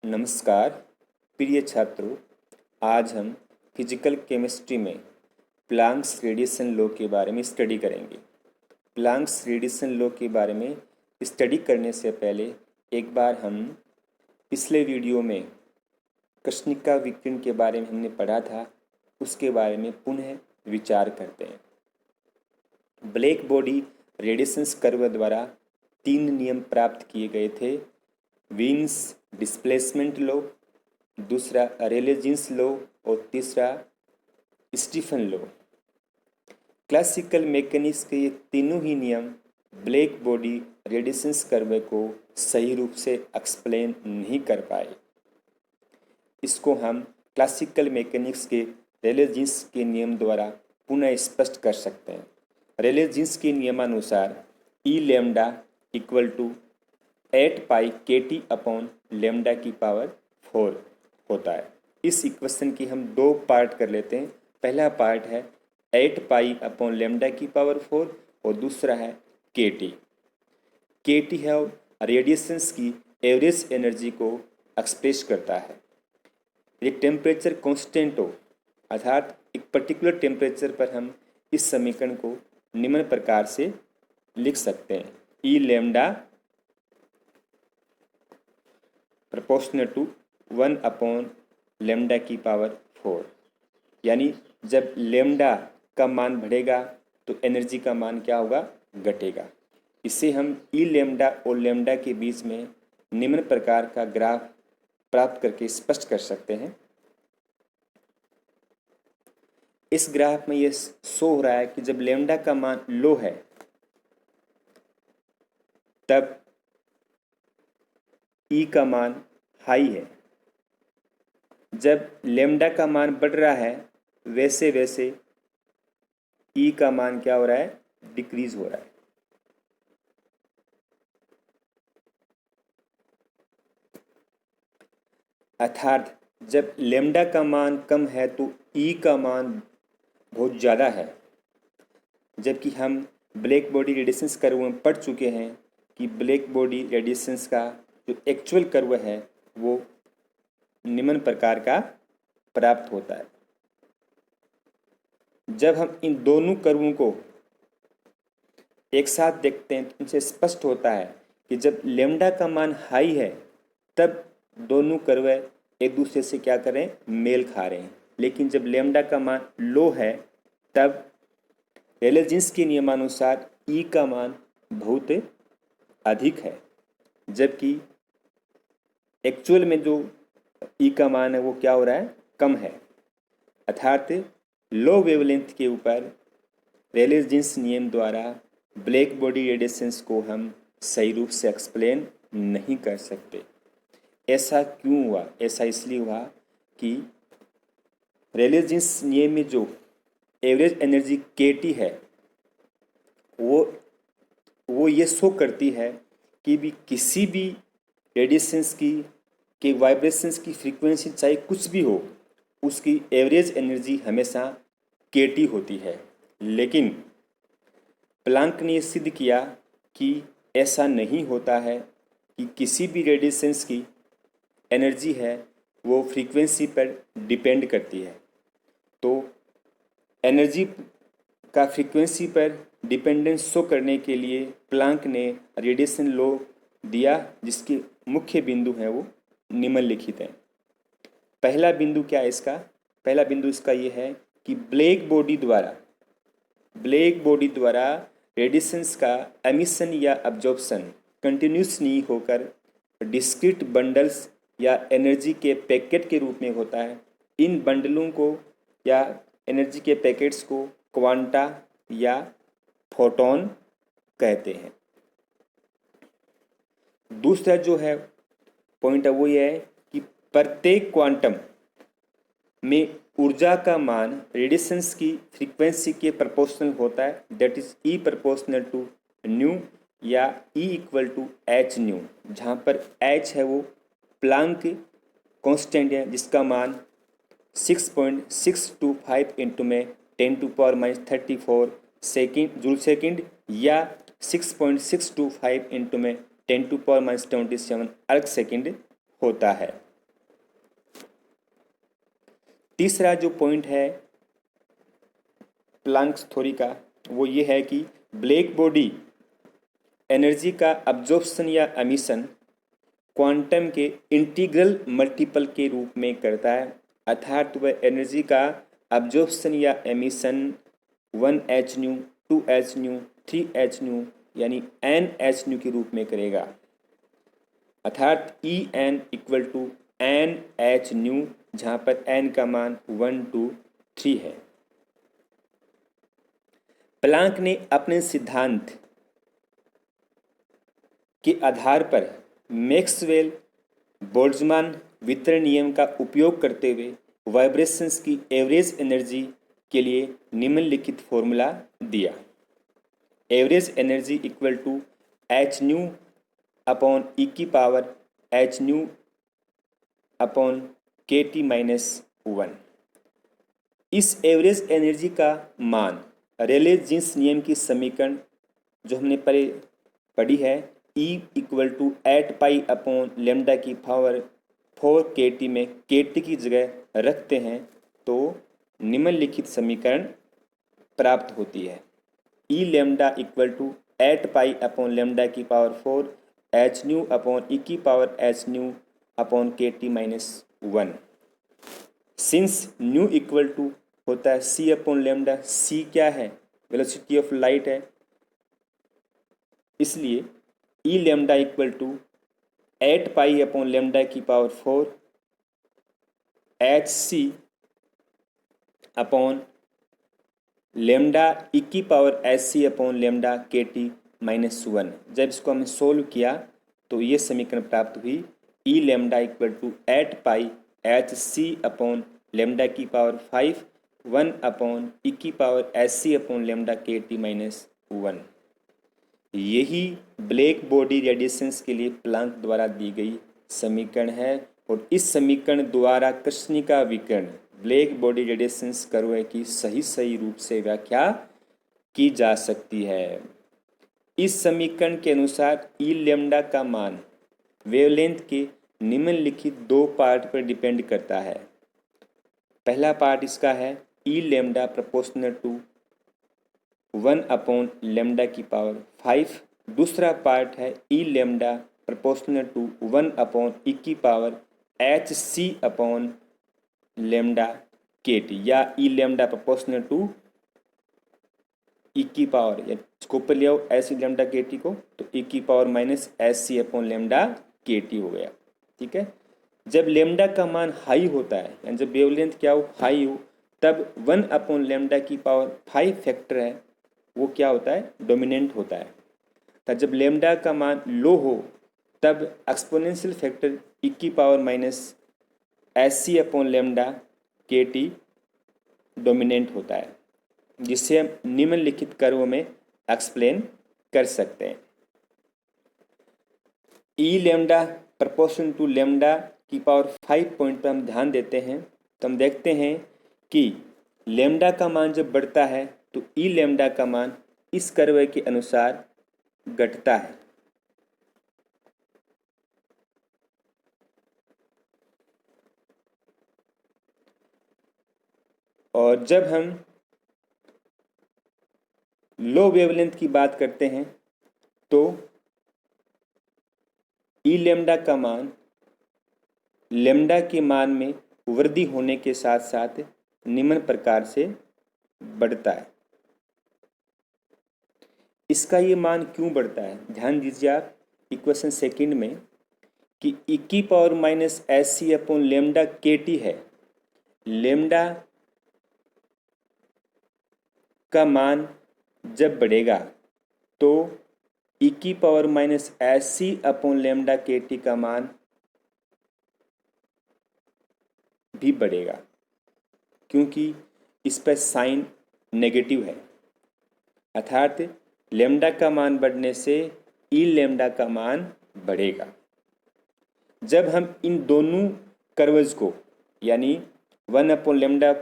नमस्कार प्रिय छात्रों, आज हम फिजिकल केमिस्ट्री में प्लांक्स रेडिएशन लॉ के बारे में स्टडी करेंगे। प्लांक्स रेडिएशन लॉ के बारे में स्टडी करने से पहले एक बार हम पिछले वीडियो में कृष्णिका विकिरण के बारे में हमने पढ़ा था, उसके बारे में पुनः विचार करते हैं। ब्लैक बॉडी रेडिएशंस कर्व द्वारा 3 नियम प्राप्त किए गए थे। वीन्स डिस्प्लेसमेंट लॉ, दूसरा रेले जीन्स लॉ और तीसरा स्टीफन लॉ। क्लासिकल मैकेनिक्स के ये तीनों ही नियम ब्लैक बॉडी रेडिएशंस कर्व को सही रूप से एक्सप्लेन नहीं कर पाए। इसको हम क्लासिकल मैकेनिक्स के रेले जीन्स के नियम द्वारा पुनः स्पष्ट कर सकते हैं। रेले जीन्स के नियमानुसार E lambda equal to 8 pi KT upon lambda की पावर 4 होता है। इस इक्वेशन की हम 2 पार्ट कर लेते हैं। पहला पार्ट है 8 पाई अपॉन लैम्डा की पावर 4 और दूसरा है KT। KT है रेडिएशंस की एवरेज एनर्जी को एक्सप्रेस करता है। एक टेम्परेचर कांस्टेंट हो, अर्थात एक पर्टिकुलर टेम्परेचर पर हम इस समीकरण को निम्न प्रकार से लिख सकते हैं। E lambda proportional to 1 upon lambda की पावर 4, यानी जब लैम्डा का मान बढ़ेगा तो एनर्जी का मान क्या होगा, घटेगा। इसे हम ई लैम्डा और लैम्डा के बीच में निम्न प्रकार का ग्राफ प्राप्त करके स्पष्ट कर सकते हैं। इस ग्राफ में ये शो हो रहा है कि जब लैम्डा का मान लो है तब ई का मान हाई है। जब लैम्डा का मान बढ़ रहा है वैसे वैसे ई का मान क्या हो रहा है, डिक्रीज हो रहा है। अर्थात जब लैम्डा का मान कम है तो ई का मान बहुत ज़्यादा है। जबकि हम ब्लैक बॉडी रेडिएशंस कर्व में पढ़ चुके हैं कि ब्लैक बॉडी रेडिएशंस का जो एक्चुअल कर्व है वो निम्न प्रकार का प्राप्त होता है। जब हम इन दोनों कर्वों को एक साथ देखते हैं तो इनसे स्पष्ट होता है कि जब लैम्डा का मान हाई है तब दोनों कर्व एक दूसरे से क्या कर रहे हैं, मेल खा रहे हैं। लेकिन जब लैम्डा का मान लो है तब रेले जीन्स के नियमानुसार ई का मान बहुत अधिक है, जबकि एक्चुअल में जो ई का मान है वो क्या हो रहा है, कम है। अर्थात लो वेवलेंथ के ऊपर रेले जीन्स नियम द्वारा ब्लैक बॉडी रेडिएशंस को हम सही रूप से एक्सप्लेन नहीं कर सकते। ऐसा क्यों हुआ? ऐसा इसलिए हुआ कि रेले जीन्स नियम में जो एवरेज एनर्जी KT है वो ये शो करती है कि भी किसी भी रेडिएशंस के वाइब्रेशंस की फ्रीक्वेंसी चाहे कुछ भी हो, उसकी एवरेज एनर्जी हमेशा KT होती है। लेकिन प्लांक ने सिद्ध किया कि ऐसा नहीं होता है कि किसी भी रेडिएशंस की एनर्जी है वो फ्रीक्वेंसी पर डिपेंड करती है। तो एनर्जी का फ्रीक्वेंसी पर डिपेंडेंस शो करने के लिए प्लांक ने रेडिएशन लॉ दिया, जिसके मुख्य बिंदु हैं वो निम्नलिखित हैं। पहला बिंदु क्या है इसका? पहला बिंदु इसका ये है कि ब्लैक बॉडी द्वारा रेडिएशंस का एमिशन या अब्जॉर्प्शन कंटिन्यूस नहीं होकर डिस्क्रीट बंडल्स या एनर्जी के पैकेट के रूप में होता है। इन बंडलों को या एनर्जी के पैकेट्स को क्वांटा या फोटोन कहते हैं। दूसरा जो है पॉइंट है वो ये है कि प्रत्येक क्वांटम में ऊर्जा का मान रेडिएशंस की फ्रीक्वेंसी के प्रोपोर्शनल होता है, that is E proportional to nu या E equal to H nu, जहाँ पर H है वो प्लांक कांस्टेंट है जिसका मान 6.625 इंटू में 10⁻34 जूल सेकेंड या 6.625 इंटू में 10⁻27 अर्ग सेकेंड होता है। तीसरा जो पॉइंट है प्लैंक्स थ्योरी का वो ये है कि ब्लैक बॉडी एनर्जी का अब्जॉर्प्शन या एमिशन क्वांटम के इंटीग्रल मल्टीपल के रूप में करता है, अर्थात वह एनर्जी का अब्जॉर्प्शन या emission 1h nu 2h nu 3h nu यानी NH न्यू के रूप में करेगा, अर्थात En equal to NH nu, जहाँ पर n का मान 1 2 3 है। प्लैंक ने अपने सिद्धांत के आधार पर मैक्सवेल बोल्ट्जमान वितरण नियम का उपयोग करते हुए वाइब्रेशंस की एवरेज एनर्जी के लिए निम्नलिखित फॉर्मूला दिया। Average energy equal to H nu upon E की power H nu upon K T minus 1। इस एवरेज एनर्जी का मान रेले जीन्स नियम की समीकरण जो हमने पढ़ी है E equal to 8 pi upon lambda की पावर 4 के टी में के टी की जगह रखते हैं तो निम्नलिखित समीकरण प्राप्त होती है। E lambda equal to 8 pi upon lambda की power 4 H nu upon E की power H nu upon K T minus 1। Since nu equal to होता है C अपॉन लेमडा, C क्या है? वेलोसिटी ऑफ लाइट है, इसलिए E lambda equal to 8 pi upon lambda की power 4 H C upon lambda E की power H C upon lambda K T minus 1। जब इसको हमने सोल्व किया तो ये समीकरण प्राप्त हुई E lambda equal to 8 pi H C upon lambda की पावर 5 1 अपॉन ई की power H C upon lambda K T minus 1। यही ब्लैक बॉडी रेडिएशंस के लिए प्लैंक द्वारा दी गई समीकरण है और इस समीकरण द्वारा कृष्णिका विकिरण ब्लैक बॉडी रेडिएशंस कर्व की सही रूप से व्याख्या की जा सकती है। इस समीकरण के अनुसार ई लेमडा का मान वेवलेंथ के निम्नलिखित दो पार्ट पर डिपेंड करता है। पहला पार्ट इसका है E lambda proportional to 1 upon lambda की पावर 5। दूसरा पार्ट है E lambda proportional to 1 upon E की power H C upon lambda K T, या E lambda proportional to E की पावर, या इसको ऊपर ले आओ S E lambda K T को, तो ई की power minus S C upon lambda K T हो गया। ठीक है, जब लेमडा का मान हाई होता है यानी जब वेवलेंथ क्या हो हाई हो, तब 1 अपॉन लेमडा की पावर 5 फैक्टर है वो क्या होता है डोमिनेंट होता है। तो जब लेमडा का मान लो हो तब एक्सपोनेंशियल फैक्टर ई की power minus S C upon lambda K T dominant होता है, जिससे हम निम्नलिखित कर्व में एक्सप्लेन कर सकते हैं। ई लेमडा प्रोपोर्शन टू लेमडा की पावर 5 पॉइंट पर हम ध्यान देते हैं तो हम देखते हैं कि लेमडा का मान जब बढ़ता है तो ई लेमडा का मान इस कर्व के अनुसार घटता है। और जब हम लो वेवलेंथ की बात करते हैं तो ई लेमडा का मान लेमडा के मान में वृद्धि होने के साथ साथ निम्न प्रकार से बढ़ता है। इसका ये मान क्यों बढ़ता है, ध्यान दीजिए आप इक्वेशन सेकंड में कि ई की power minus S C upon lambda K T है। लेमडा का मान जब बढ़ेगा तो ई की power minus S C upon lambda K T का मान भी बढ़ेगा, क्योंकि इस पर साइन नेगेटिव है, अर्थात लेमडा का मान बढ़ने से ई लेमडा का मान बढ़ेगा। जब हम इन दोनों कर्व्स को यानी 1 अपॉन लेमडा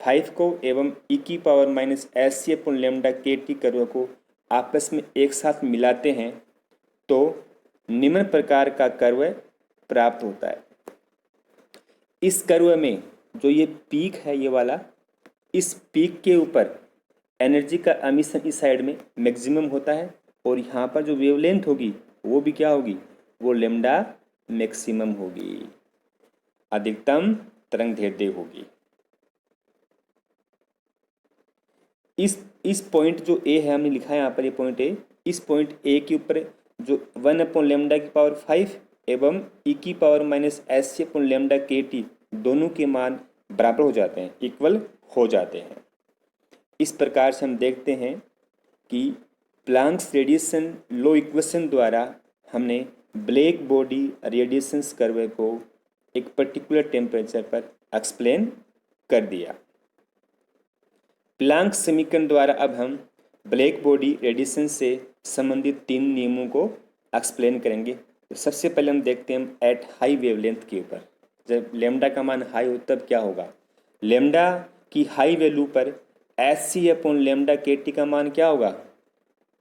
5 को एवं ई की power minus S C upon lambda K T curve को आपस में एक साथ मिलाते हैं तो निम्न प्रकार का कर्व प्राप्त होता है। इस कर्व में जो ये पीक है ये वाला, इस पीक के ऊपर एनर्जी का एमिशन इस साइड में मैक्सिमम होता है और यहाँ पर जो वेवलेंथ होगी वो भी क्या होगी, वो लेमडा मैक्सिमम होगी, अधिकतम तरंग दैर्ध्य होगी। इस पॉइंट जो ए है हमने लिखा है यहाँ पर, ये पॉइंट ए, इस पॉइंट ए के ऊपर जो 1/λ⁵ एवं e⁻⁻⁴ दोनों के मान बराबर हो जाते हैं, इक्वल हो जाते हैं। इस प्रकार से हम देखते हैं कि प्लैंक्स रेडिएशन लॉ इक्वेशन द्वारा हमने ब्लैक बॉडी रेडिएशंस कर्व को एक पर्टिकुलर टेम्परेचर पर एक्सप्लेन कर दिया। प्लैंक समीकरण द्वारा अब हम ब्लैक बॉडी रेडिएशन से संबंधित 3 नियमों को एक्सप्लेन करेंगे। तो सबसे पहले हम देखते हैं एट हाई वेवलेंथ के ऊपर, जब लेमडा का मान हाई हो तब क्या होगा। लेमडा की हाई वैल्यू पर SC/λ/KT का मान क्या होगा,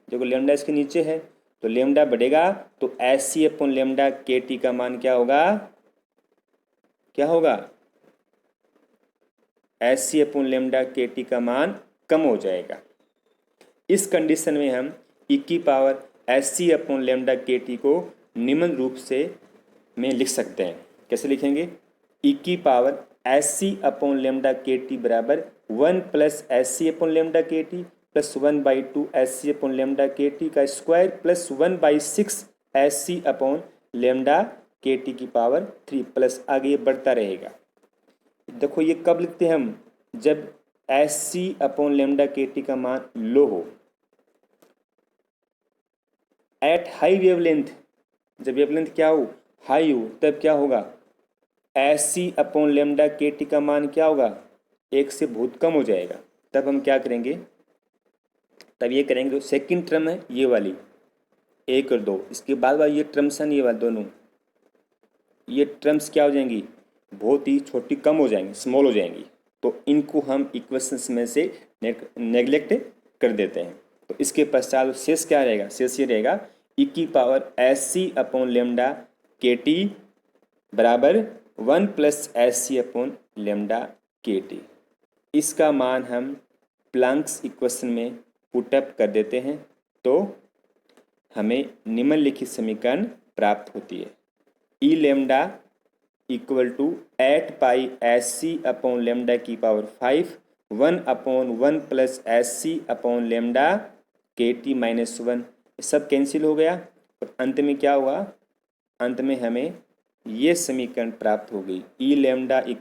देखो लेमडा इसके नीचे है तो लेमडा बढ़ेगा तो SC/λ/KT का मान क्या होगा, क्या होगा, SC/λ/KT का मान कम हो जाएगा। इस कंडीशन में हम e⁻SC/λ/KT को निम्न रूप से में लिख सकते हैं। कैसे लिखेंगे, e⁻SC/λ/KT बराबर 1 + SC/λ/KT प्लस 1/2 SC/λ/KT का स्क्वायर प्लस 1/6 SC/λ/KT की पावर 3 प्लस आगे ये बढ़ता रहेगा। देखो ये कब लिखते हैं हम, जब SC/λ/KT का मान लो हो। एट हाई वेवलेंथ, जब वेवलेंथ क्या हो, हाई हो, तब क्या होगा, SC/λ/KT का मान क्या होगा, 1 से बहुत कम हो जाएगा। तब हम क्या करेंगे, तब ये करेंगे, तो सेकंड टर्म है ये वाली 1 और 2, इसके बाद वाली ये टर्म्स हैं ये वाली दोनों, ये टर्म्स क्या हो जाएंगी, बहुत ही छोटी, कम हो जाएंगी, स्मॉल हो जाएंगी। तो इनको हम इक्वेशंस में से नेगलेक्ट कर देते हैं। तो इसके पश्चात शेष क्या रहेगा, शेष ये रहेगा e⁻SC/λ/KT बराबर 1 + SC/λ/KT। इसका मान हम प्लैंक्स इक्वेशन में पुटअप कर देते हैं तो हमें निम्नलिखित समीकरण प्राप्त होती है। E⁻ = 8πSC/λ/5 1/1 + SC/λ/KT - 1, सब कैंसिल हो गया और अंत में क्या हुआ, अंत में हमें ये समीकरण प्राप्त हो गई। E⁻ =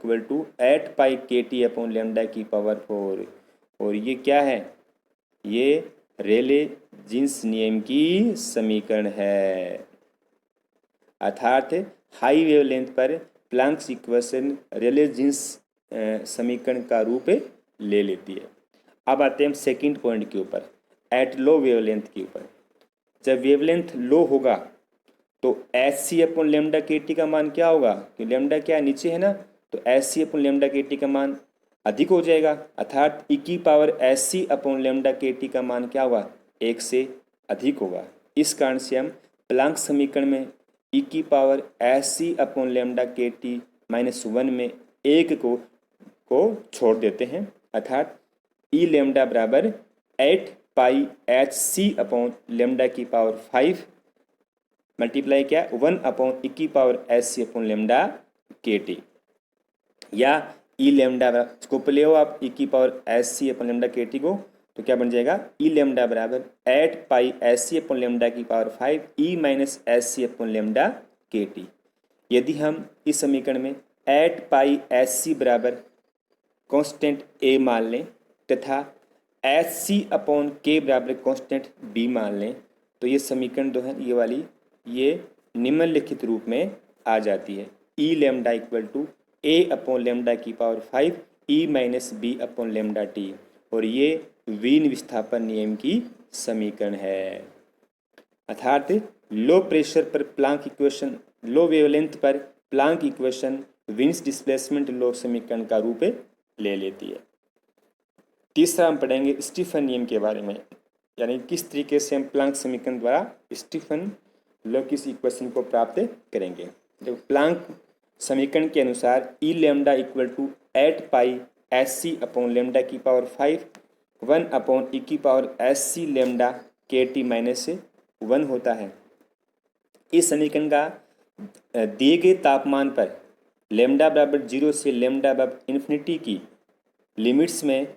8πKT/λ4, और ये क्या है, ये रेले जीन्स नियम की समीकरण है, अर्थात हाई वेवलेंथ पर प्लैंक्स इक्वेशन रेले जीन्स समीकरण का रूप ले लेती है। अब आते हैं हम सेकंड पॉइंट के ऊपर, एट लो वेवलेंथ के ऊपर। जब वेवलेंथ लो होगा तो SC/λ/KT का मान क्या होगा, कि लेमडा क्या नीचे है ना, तो SC/λ/KT का मान अधिक हो जाएगा, अर्थात e⁻SC/λ/KT का मान क्या होगा, 1 से अधिक होगा। इस कारण से हम प्लैंक समीकरण में e⁻SC/λ/KT - 1 में 1 को छोड़ देते हैं, अर्थात E⁻ बराबर 8πHC/λ5 मल्टीप्लाई क्या, 1/e⁻SC/λ/KT, या E⁻, इसको ले हो आप e⁻SC/λ/KT को, तो क्या बन जाएगा, E⁻ बराबर 8πSC/λ5 e - SC/λ/KT। यदि हम इस समीकरण में 8πSC बराबर कांस्टेंट A मान लें तथा SC/K बराबर कांस्टेंट B मान लें, तो ये समीकरण जो है ये वाली, ये निम्नलिखित रूप में आ जाती है। E⁻ = A/λ5 e - B/λT, और ये वीन विस्थापन नियम की समीकरण है, अर्थात लो प्रेशर पर प्लैंक इक्वेशन, लो वेवलेंथ पर Planck equation Wien's displacement law समीकरण का रूप ले लेती है। तीसरा हम पढ़ेंगे स्टीफन नियम के बारे में, यानी किस तरीके से हम प्लैंक समीकरण द्वारा स्टीफन लॉ की इक्वेशन को प्राप्त करेंगे। जब प्लैंक समीकरण के अनुसार E lambda equal to 8 pi S C upon lambda की पावर 5 1 अपॉन ई की power S C lambda K T minus 1 होता है। इस समीकरण का दिए गए तापमान पर लेमडा बराबर 0 से लेमडा बराबर इन्फिनिटी की लिमिट्स में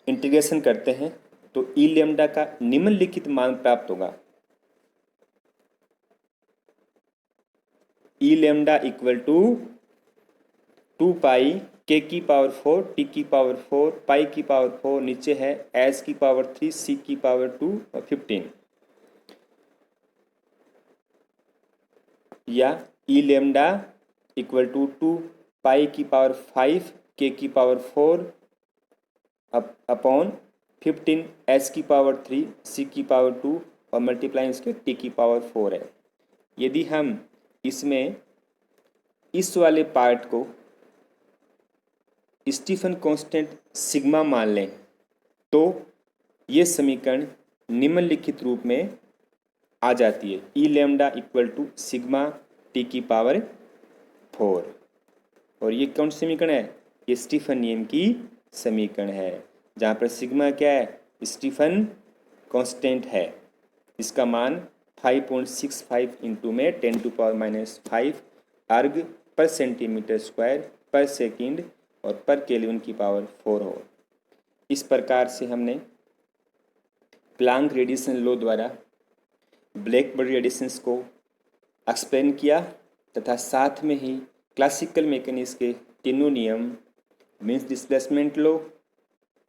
इंटीग्रेशन करते हैं तो ई लेमडा का निम्नलिखित मान प्राप्त होगा। ई लेमडा इक्वल टू 2 पाई के की पावर 4 टी की पावर 4 पाई की पावर 4 नीचे है एस की पावर 3 सी की पावर 2 और 15 या ई लेमडा इक्वल टू 2 पाई की पावर 5 के की पावर 4 अपॉन 15 एस की पावर 3 सी की पावर 2 और मल्टीप्लाई इसके टी की पावर 4 है। यदि हम इसमें इस वाले पार्ट को स्टीफन कांस्टेंट सिग्मा मान लें तो ये समीकरण निम्नलिखित रूप में आ जाती है। E lambda equal to sigma T की पावर 4 और ये कौन समीकरण है? ये स्टीफन नियम की समीकरण है जहाँ पर सिग्मा क्या है? स्टीफन कांस्टेंट है। इसका मान 5.65 इंटू में 10⁻⁵ अर्ग पर सेंटीमीटर स्क्वायर पर सेकंड और पर केल्विन की पावर 4 हो। इस प्रकार से हमने प्लैंक रेडिएशन लॉ द्वारा ब्लैक बॉडी रेडिएशंस को एक्सप्लेन किया तथा साथ में ही क्लासिकल मैकेनिक्स के तीनों नियम means displacement law,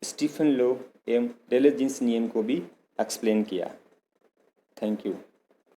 Stephen law एवं रेले जीन्स नियम को भी एक्सप्लेन किया। Thank you.